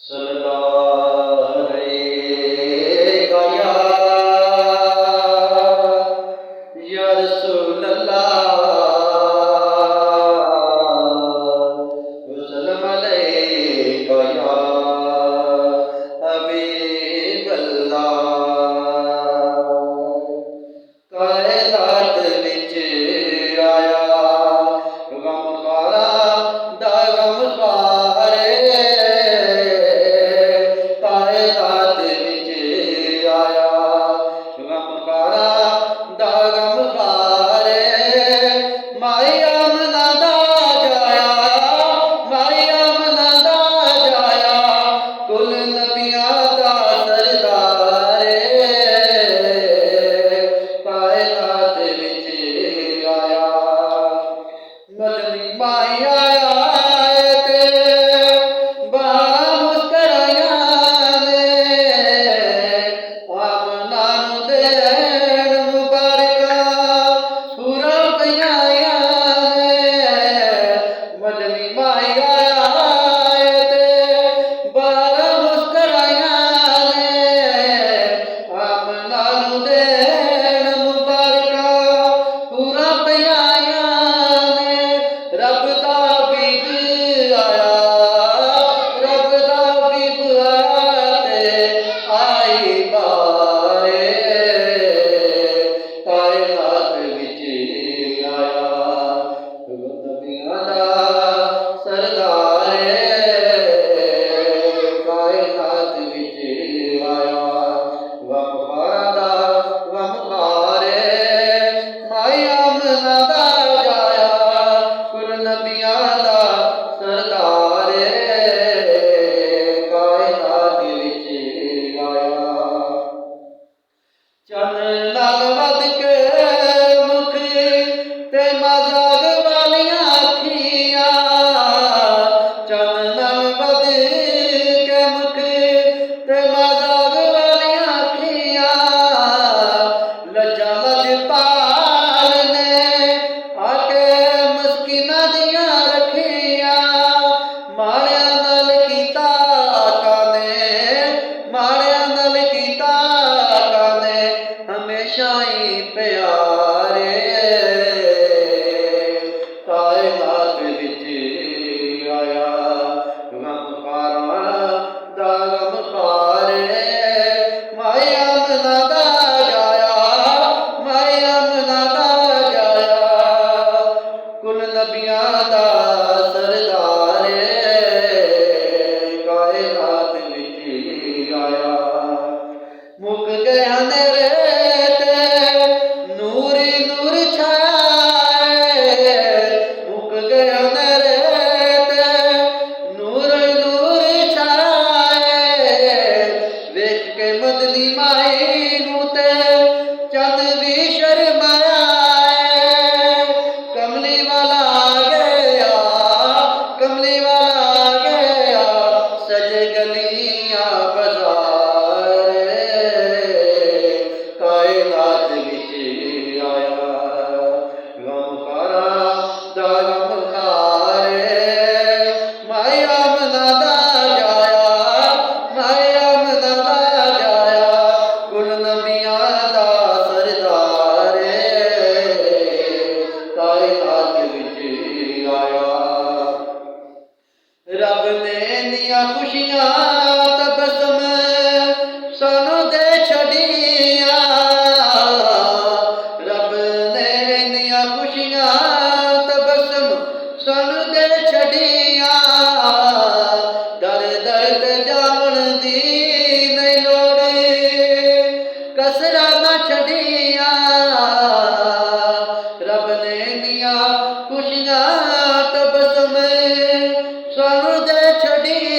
सल्लल्लाहु अलैका या रसूल अल्लाह वसल्लम अलैका या हबीब अल्लाह। कायनात विच आया गमखारा दा गमखारे, कायनात विच आया गमखारा दा गमखारे। माई आमना दा जाया, माई आमना दा जाया, कुल नबियां दा सरदारे। कायनात विच आया मदनी माई आया ते बारां मुस्कराइयां ने, आमना नूं देण मुबारकां सूरां पईयां ने। मदनी माई आया ते बारां मुस्कराइयां ने, आमना नूं देण मुबारकां सूरां पईयां ने। रब दा हबीब आया, रब दा हबीब आया ते आई बारे। कायनात विच आया नबियां दा सरदारे। कायनात विच आया गमखारा दा गमखारे। माई आमना दा जाया कुल नबियां दा सरदारे। कायनात विच आया चन्न नाल वध के मुख ते मजाक वालियां अखियां। चन्न नाल वध के मुख ते मजाक वालियां अखियां। लज्जा लजपाल ने आके मस्किनां दियां रखियां। माड़ियां नाल कीता आका ने, माड़ियां नाल कीता आका ने हमेशा ही प्यारे। कायनात विच आया गमखारा दा गमखारे। माई आमना दा जाया, माई आमना दा जाया, कुल नबियां दा सरदारे। कायनात विच आया मुक गए अंधेरे ते नूर ही नूर छाया। मुक गए अंधेरे ते नूर ही नूर छाया। वेख के मदनी माई नूं ते चंद भी शर्माया। कमली वाला आ गया, कमली वाला आ गया, सजे गलियां बाज़ार। कायनात विच आया गमखारा दा गमखारे। माई आमना दा जाया, माई आमना दा जाया, कुल नबियां दा सरदारे। कायनात विच आया रब ने इंदियां खुशियां तबसम सानू दे छड़ियां। रब ने इंदियां खुशियां तबसम सानू दे छड़ियां। दर दर ते जावण दी नहीं लोड़, कसरा ना छड़ियां। रब ने इंदियां खुशियां तबसम सानू दे छड़ियां।